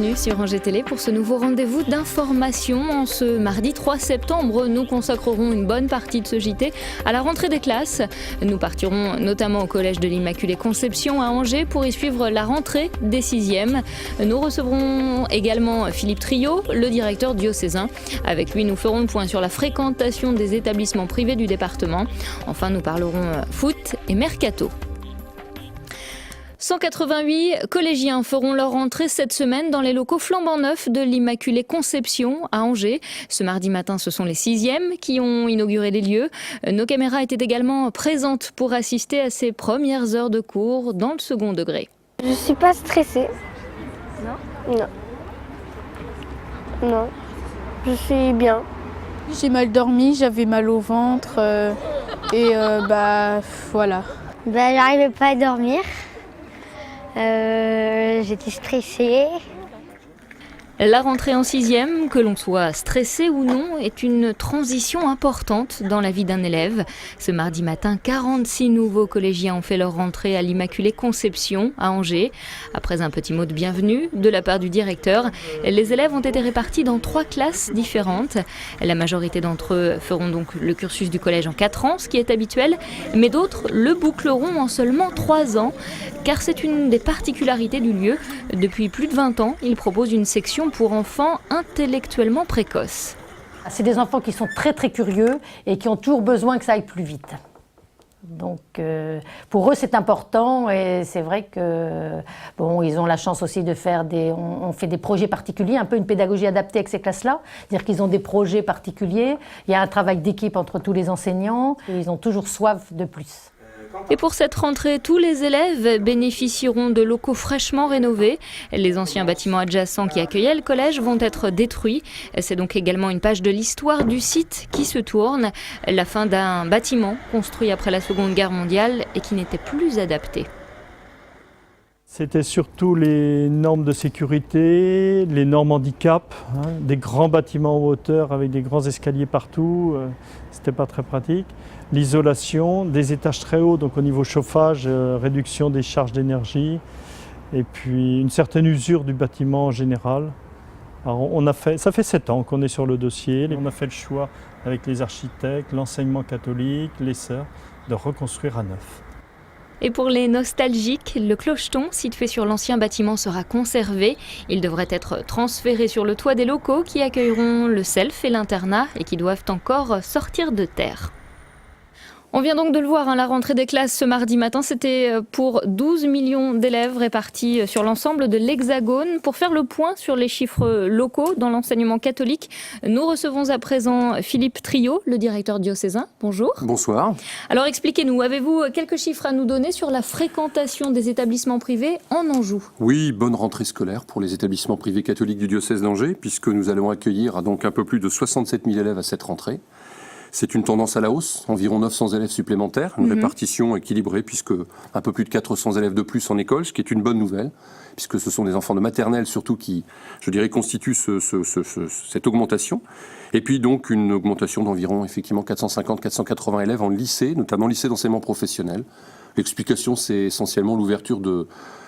bienvenue sur Angers Télé pour ce nouveau rendez-vous d'information. En ce mardi 3 septembre, nous consacrerons une bonne partie de ce JT à la rentrée des classes. Nous partirons notamment au collège de l'Immaculée Conception à Angers pour y suivre la rentrée des 6e. Nous recevrons également Philippe Trio, le directeur diocésain. Avec lui, nous ferons le point sur la fréquentation des établissements privés du département. Enfin, nous parlerons foot et mercato. 188 collégiens feront leur rentrée cette semaine dans les locaux flambant neufs de l'Immaculée Conception à Angers. Ce mardi matin, ce sont les 6e qui ont inauguré les lieux. Nos caméras étaient également présentes pour assister à ces premières heures de cours dans le second degré. Je suis pas stressée. Non ? Non. Non. Je suis bien. J'ai mal dormi, j'avais mal au ventre voilà. J'arrivais pas à dormir. J'étais stressée. La rentrée en 6e, que l'on soit stressé ou non, est une transition importante dans la vie d'un élève. Ce mardi matin, 46 nouveaux collégiens ont fait leur rentrée à l'Immaculée Conception à Angers. Après un petit mot de bienvenue de la part du directeur, les élèves ont été répartis dans 3 classes différentes. La majorité d'entre eux feront donc le cursus du collège en 4 ans, ce qui est habituel, mais d'autres le boucleront en seulement 3 ans, car c'est une des particularités du lieu. Depuis plus de 20 ans, il propose une section pour enfants intellectuellement précoces. C'est des enfants qui sont très très curieux et qui ont toujours besoin que ça aille plus vite. Donc pour eux c'est important et c'est vrai que ils ont la chance aussi de faire on fait des projets particuliers, un peu une pédagogie adaptée avec ces classes-là, c'est-à-dire qu'ils ont des projets particuliers, il y a un travail d'équipe entre tous les enseignants et ils ont toujours soif de plus. Et pour cette rentrée, tous les élèves bénéficieront de locaux fraîchement rénovés. Les anciens bâtiments adjacents qui accueillaient le collège vont être détruits. C'est donc également une page de l'histoire du site qui se tourne. La fin d'un bâtiment construit après la Seconde Guerre mondiale et qui n'était plus adapté. C'était surtout les normes de sécurité, les normes handicap, des grands bâtiments en hauteur avec des grands escaliers partout, c'était pas très pratique. L'isolation, des étages très hauts, donc au niveau chauffage, réduction des charges d'énergie, et puis une certaine usure du bâtiment en général. Alors ça fait 7 ans qu'on est sur le dossier, on a fait le choix avec les architectes, l'enseignement catholique, les sœurs, de reconstruire à neuf. Et pour les nostalgiques, le clocheton situé sur l'ancien bâtiment sera conservé. Il devrait être transféré sur le toit des locaux qui accueilleront le self et l'internat et qui doivent encore sortir de terre. On vient donc de le voir, la rentrée des classes ce mardi matin, c'était pour 12 millions d'élèves répartis sur l'ensemble de l'Hexagone. Pour faire le point sur les chiffres locaux dans l'enseignement catholique, nous recevons à présent Philippe Trio, le directeur diocésain. Bonjour. Bonsoir. Alors expliquez-nous, avez-vous quelques chiffres à nous donner sur la fréquentation des établissements privés en Anjou ? Oui, bonne rentrée scolaire pour les établissements privés catholiques du diocèse d'Angers, puisque nous allons accueillir donc un peu plus de 67 000 élèves à cette rentrée. C'est une tendance à la hausse, environ 900 élèves supplémentaires, une répartition équilibrée puisque un peu plus de 400 élèves de plus en école, ce qui est une bonne nouvelle, puisque ce sont des enfants de maternelle surtout qui, je dirais, constituent cette augmentation. Et puis donc une augmentation d'environ effectivement 450-480 élèves en lycée, notamment lycée d'enseignement professionnel. L'explication, c'est essentiellement l'ouverture de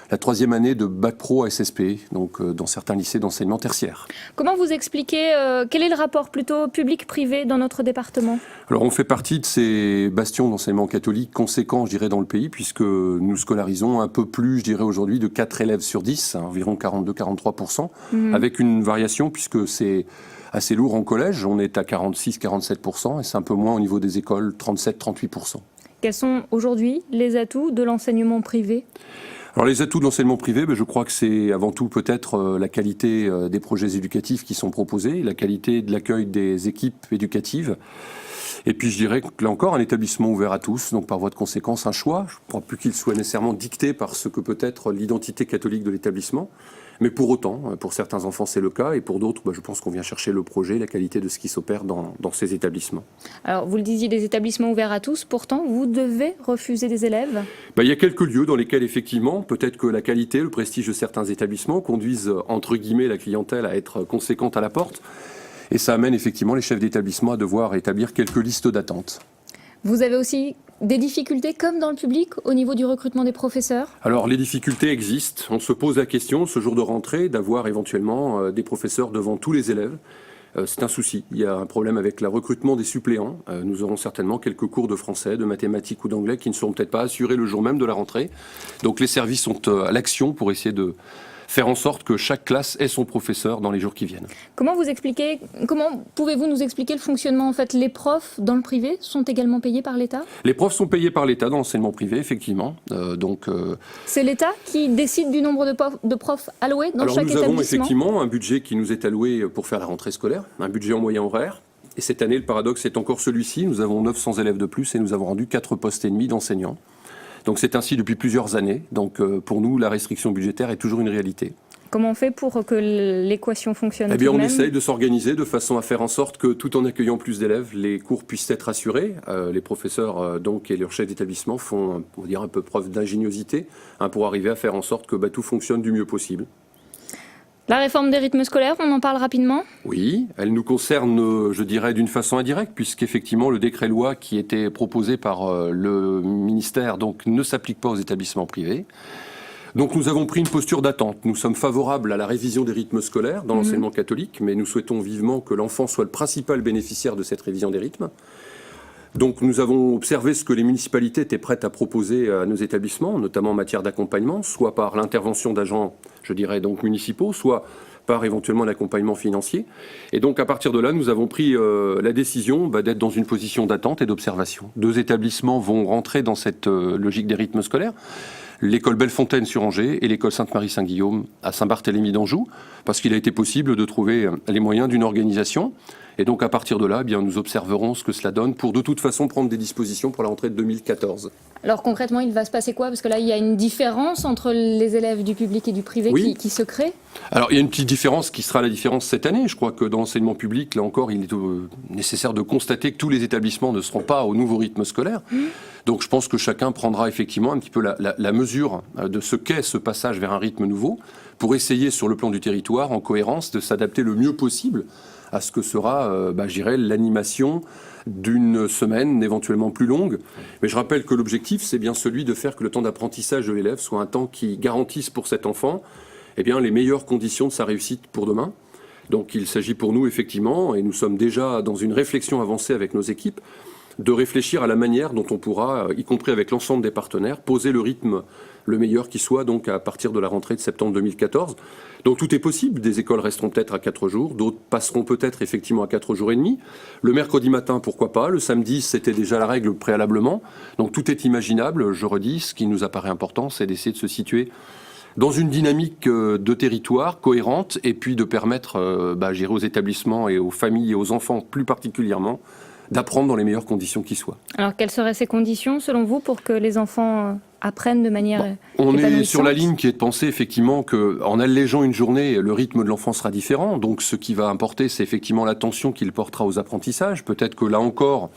la 3e année de Bac Pro à SSP, donc dans certains lycées d'enseignement tertiaire. Comment vous expliquez, quel est le rapport plutôt public-privé dans notre département ? Alors on fait partie de ces bastions d'enseignement catholique conséquents, je dirais, dans le pays, puisque nous scolarisons un peu plus, je dirais aujourd'hui, de 4 élèves sur 10, environ 42-43%, avec une variation puisque c'est assez lourd en collège, on est à 46-47%, et c'est un peu moins au niveau des écoles, 37-38%. Quels sont aujourd'hui les atouts de l'enseignement privé ? Alors les atouts de l'enseignement privé, je crois que c'est avant tout peut-être la qualité des projets éducatifs qui sont proposés, la qualité de l'accueil des équipes éducatives. Et puis je dirais que là encore, un établissement ouvert à tous, donc par voie de conséquence un choix. Je ne crois plus qu'il soit nécessairement dicté par ce que peut être l'identité catholique de l'établissement. Mais pour autant, pour certains enfants c'est le cas, et pour d'autres, je pense qu'on vient chercher le projet, la qualité de ce qui s'opère dans ces établissements. Alors vous le disiez, des établissements ouverts à tous, pourtant vous devez refuser des élèves ? Il y a quelques lieux dans lesquels effectivement, peut-être que la qualité, le prestige de certains établissements conduisent entre guillemets la clientèle à être conséquente à la porte, et ça amène effectivement les chefs d'établissement à devoir établir quelques listes d'attente. Vous avez aussi Des difficultés comme dans le public au niveau du recrutement des professeurs? Alors les difficultés existent. On se pose la question ce jour de rentrée d'avoir éventuellement des professeurs devant tous les élèves. C'est un souci. Il y a un problème avec le recrutement des suppléants. Nous aurons certainement quelques cours de français, de mathématiques ou d'anglais qui ne seront peut-être pas assurés le jour même de la rentrée. Donc les services sont à l'action pour essayer de faire en sorte que chaque classe ait son professeur dans les jours qui viennent. Comment pouvez-vous nous expliquer le fonctionnement? En fait, les profs dans le privé sont également payés par l'État? Les profs sont payés par l'État dans l'enseignement privé, effectivement. C'est l'État qui décide du nombre de profs alloués dans chaque établissement? Nous avons effectivement un budget qui nous est alloué pour faire la rentrée scolaire, un budget en moyen horaire. Et cette année, le paradoxe est encore celui-ci. Nous avons 900 élèves de plus et nous avons rendu 4 postes et demi d'enseignants. Donc c'est ainsi depuis plusieurs années. Donc pour nous, la restriction budgétaire est toujours une réalité. Comment on fait pour que l'équation fonctionne? Eh bien, on essaye de s'organiser de façon à faire en sorte que, tout en accueillant plus d'élèves, les cours puissent être assurés. Les professeurs et leurs chefs d'établissement font, on va dire, un peu preuve d'ingéniosité pour arriver à faire en sorte que tout fonctionne du mieux possible. La réforme des rythmes scolaires, on en parle rapidement? Oui, elle nous concerne, je dirais, d'une façon indirecte, puisqu'effectivement, le décret-loi qui était proposé par le ministère ne s'applique pas aux établissements privés. Donc nous avons pris une posture d'attente. Nous sommes favorables à la révision des rythmes scolaires dans l'enseignement catholique, mais nous souhaitons vivement que l'enfant soit le principal bénéficiaire de cette révision des rythmes. Donc nous avons observé ce que les municipalités étaient prêtes à proposer à nos établissements, notamment en matière d'accompagnement, soit par l'intervention d'agents, je dirais donc municipaux, soit par éventuellement l'accompagnement financier. Et donc à partir de là, nous avons pris la décision d'être dans une position d'attente et d'observation. 2 établissements vont rentrer dans cette logique des rythmes scolaires. L'école Bellefontaine sur Angers et l'école Sainte-Marie-Saint-Guillaume à Saint-Barthélemy d'Anjou, parce qu'il a été possible de trouver les moyens d'une organisation. Et donc à partir de là, nous observerons ce que cela donne pour de toute façon prendre des dispositions pour la rentrée de 2014. Alors concrètement, il va se passer quoi? Parce que là, il y a une différence entre les élèves du public et du privé qui se crée. Alors il y a une petite différence qui sera la différence cette année. Je crois que dans l'enseignement public, là encore, il est nécessaire de constater que tous les établissements ne seront pas au nouveau rythme scolaire. Donc je pense que chacun prendra effectivement un petit peu la mesure de ce qu'est ce passage vers un rythme nouveau pour essayer sur le plan du territoire, en cohérence, de s'adapter le mieux possible à ce que sera, je dirais, l'animation d'une semaine éventuellement plus longue. Mais je rappelle que l'objectif, c'est bien celui de faire que le temps d'apprentissage de l'élève soit un temps qui garantisse pour cet enfant les meilleures conditions de sa réussite pour demain. Donc il s'agit pour nous, effectivement, et nous sommes déjà dans une réflexion avancée avec nos équipes, de réfléchir à la manière dont on pourra, y compris avec l'ensemble des partenaires, poser le rythme le meilleur qui soit, donc à partir de la rentrée de septembre 2014. Donc tout est possible. Des écoles resteront peut-être à 4 jours, d'autres passeront peut-être effectivement à 4 jours et demi. Le mercredi matin, pourquoi pas. Le samedi, c'était déjà la règle préalablement. Donc tout est imaginable. Je redis, ce qui nous apparaît important, c'est d'essayer de se situer dans une dynamique de territoire cohérente et puis de permettre aux établissements et aux familles et aux enfants plus particulièrement d'apprendre dans les meilleures conditions qui soient. Alors quelles seraient ces conditions selon vous pour que les enfants apprennent de manière on est sur la ligne qui est de penser effectivement qu'en allégeant une journée, le rythme de l'enfant sera différent. Donc ce qui va importer, c'est effectivement l'attention qu'il portera aux apprentissages. Peut-être que là encore,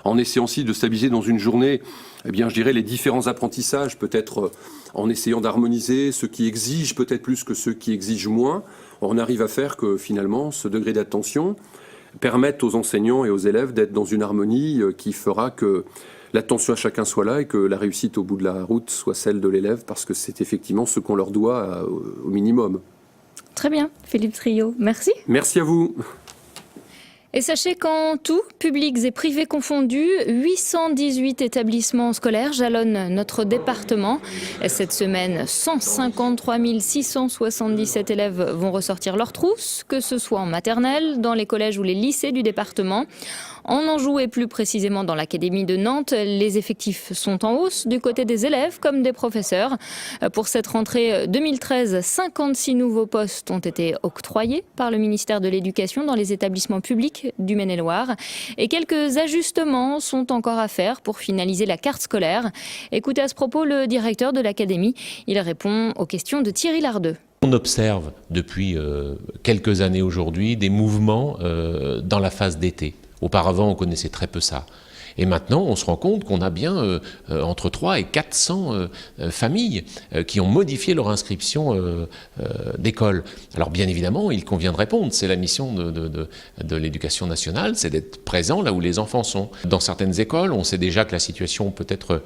en essayant aussi de stabiliser dans une journée, je dirais les différents apprentissages, peut-être en essayant d'harmoniser ceux qui exigent peut-être plus que ceux qui exigent moins, on arrive à faire que finalement ce degré d'attention permettent aux enseignants et aux élèves d'être dans une harmonie qui fera que l'attention à chacun soit là et que la réussite au bout de la route soit celle de l'élève, parce que c'est effectivement ce qu'on leur doit au minimum. Très bien, Philippe Trio, merci. Merci à vous. Et sachez qu'en tout, publics et privés confondus, 818 établissements scolaires jalonnent notre département. Cette semaine, 153 677 élèves vont ressortir leur trousse, que ce soit en maternelle, dans les collèges ou les lycées du département. En Anjou et plus précisément dans l'Académie de Nantes, les effectifs sont en hausse du côté des élèves comme des professeurs. Pour cette rentrée 2013, 56 nouveaux postes ont été octroyés par le ministère de l'Éducation dans les établissements publics du Maine-et-Loire. Et quelques ajustements sont encore à faire pour finaliser la carte scolaire. Écoutez à ce propos le directeur de l'Académie. Il répond aux questions de Thierry Lardeux. On observe depuis quelques années aujourd'hui des mouvements dans la phase d'été. Auparavant, on connaissait très peu ça. Et maintenant, on se rend compte qu'on a bien entre 300 et 400 familles qui ont modifié leur inscription d'école. Alors bien évidemment, il convient de répondre. C'est la mission de l'éducation nationale, c'est d'être présent là où les enfants sont. Dans certaines écoles, on sait déjà que la situation peut être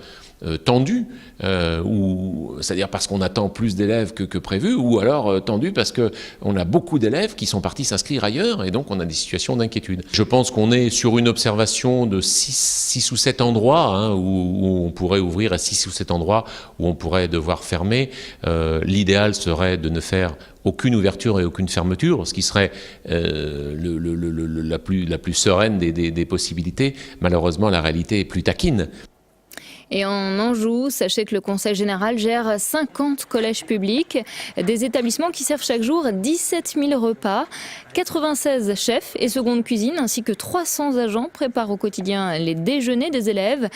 tendue, c'est-à-dire parce qu'on attend plus d'élèves que prévu, ou alors tendue parce qu'on a beaucoup d'élèves qui sont partis s'inscrire ailleurs, et donc on a des situations d'inquiétude. Je pense qu'on est sur une observation de 6 ou 7 endroits où on pourrait ouvrir, à 6 ou 7 endroits où on pourrait devoir fermer. L'idéal serait de ne faire aucune ouverture et aucune fermeture, ce qui serait la plus sereine des possibilités. Malheureusement, la réalité est plus taquine. Et en Anjou, sachez que le Conseil général gère 50 collèges publics, des établissements qui servent chaque jour 17 000 repas. 96 chefs et secondes cuisines ainsi que 300 agents préparent au quotidien les déjeuners des élèves.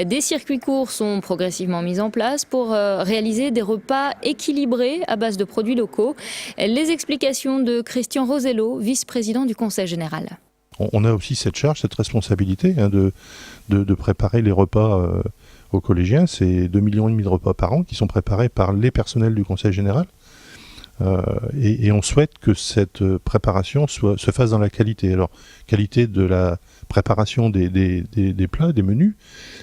Des circuits courts sont progressivement mis en place pour réaliser des repas équilibrés à base de produits locaux. Les explications de Christian Rosello, vice-président du Conseil général. On a aussi cette charge, cette responsabilité de préparer les repas aux collégiens. C'est 2,5 millions de repas par an qui sont préparés par les personnels du Conseil général. Et on souhaite que cette préparation se fasse dans la qualité. Alors, qualité de la préparation des plats, des menus,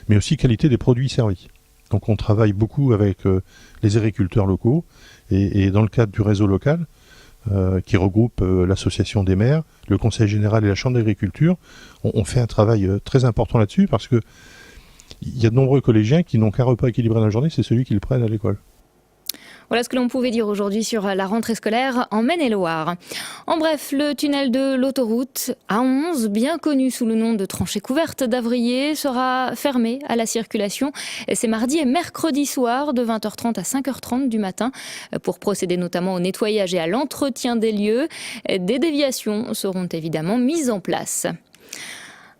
mais aussi qualité des produits servis. Donc on travaille beaucoup avec les agriculteurs locaux et dans le cadre du réseau local, qui regroupe l'association des maires, le Conseil général et la Chambre d'agriculture, on fait un travail très important là-dessus parce que il y a de nombreux collégiens qui n'ont qu'un repas équilibré dans la journée, c'est celui qu'ils prennent à l'école. Voilà ce que l'on pouvait dire aujourd'hui sur la rentrée scolaire en Maine-et-Loire. En bref, le tunnel de l'autoroute A11, bien connu sous le nom de tranchée couverte d'Avrier, sera fermé à la circulation. C'est mardi et mercredi soir de 20h30 à 5h30 du matin pour procéder notamment au nettoyage et à l'entretien des lieux. Des déviations seront évidemment mises en place.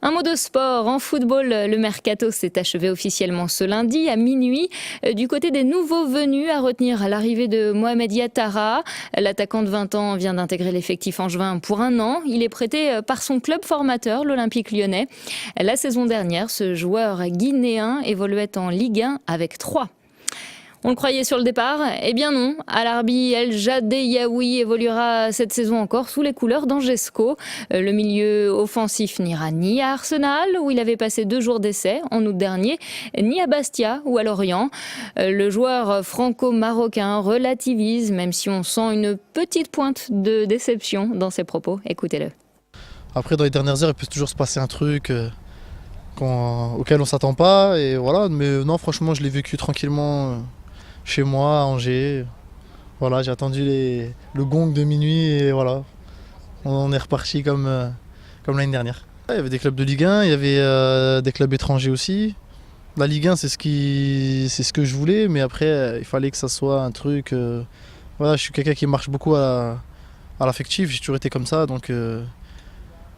Un mot de sport. En football, le mercato s'est achevé officiellement ce lundi à minuit. Du côté des nouveaux venus, à retenir l'arrivée de Mohamed Yattara. L'attaquant de 20 ans vient d'intégrer l'effectif angevin pour 1 an. Il est prêté par son club formateur, l'Olympique lyonnais. La saison dernière, ce joueur guinéen évoluait en Ligue 1 avec 3. On le croyait sur le départ, eh bien non. Al-Arbi El Jadeiaoui évoluera cette saison encore sous les couleurs d'Angesco. Le milieu offensif n'ira ni à Arsenal, où il avait passé 2 jours d'essai en août dernier, ni à Bastia ou à Lorient. Le joueur franco-marocain relativise, même si on sent une petite pointe de déception dans ses propos. Écoutez-le. Après, dans les dernières heures, il peut toujours se passer un truc auquel on ne s'attend pas. Et voilà. Mais non, franchement, je l'ai vécu tranquillement. Chez moi, à Angers. Voilà, j'ai attendu le gong de minuit et voilà. On est reparti comme l'année dernière. Il y avait des clubs de Ligue 1, il y avait des clubs étrangers aussi. La Ligue 1, c'est ce que je voulais, mais après, il fallait que ça soit un truc... Voilà, je suis quelqu'un qui marche beaucoup à l'affectif, j'ai toujours été comme ça, donc il ne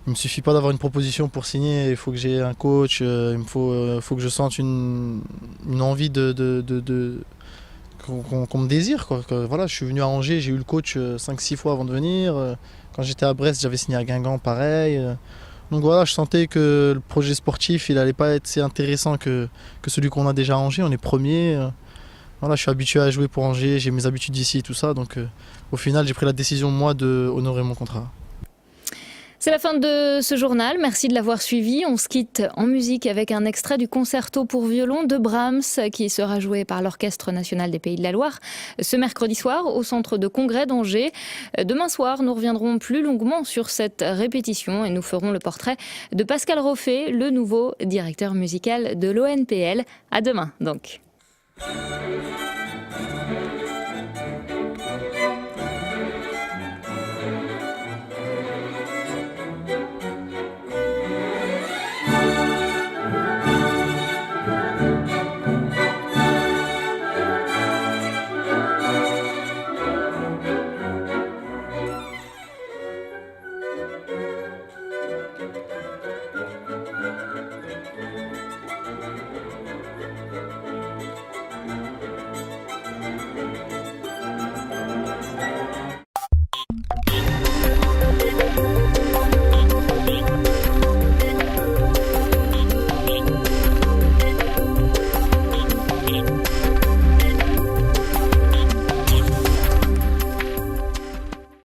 me suffit pas d'avoir une proposition pour signer, il faut que j'ai un coach, il faut que je sente une envie qu'on me désire, quoi. Voilà, je suis venu à Angers, j'ai eu le coach 5-6 fois avant de venir. Quand j'étais à Brest, j'avais signé à Guingamp, pareil. Donc voilà, je sentais que le projet sportif, il n'allait pas être si intéressant que celui qu'on a déjà à Angers. On est premier. Voilà, je suis habitué à jouer pour Angers, j'ai mes habitudes ici, tout ça. Donc au final, j'ai pris la décision, moi, d'honorer mon contrat. C'est la fin de ce journal, merci de l'avoir suivi. On se quitte en musique avec un extrait du concerto pour violon de Brahms qui sera joué par l'Orchestre national des Pays de la Loire ce mercredi soir au centre de congrès d'Angers. Demain soir, nous reviendrons plus longuement sur cette répétition et nous ferons le portrait de Pascal Roffet, le nouveau directeur musical de l'ONPL. À demain donc.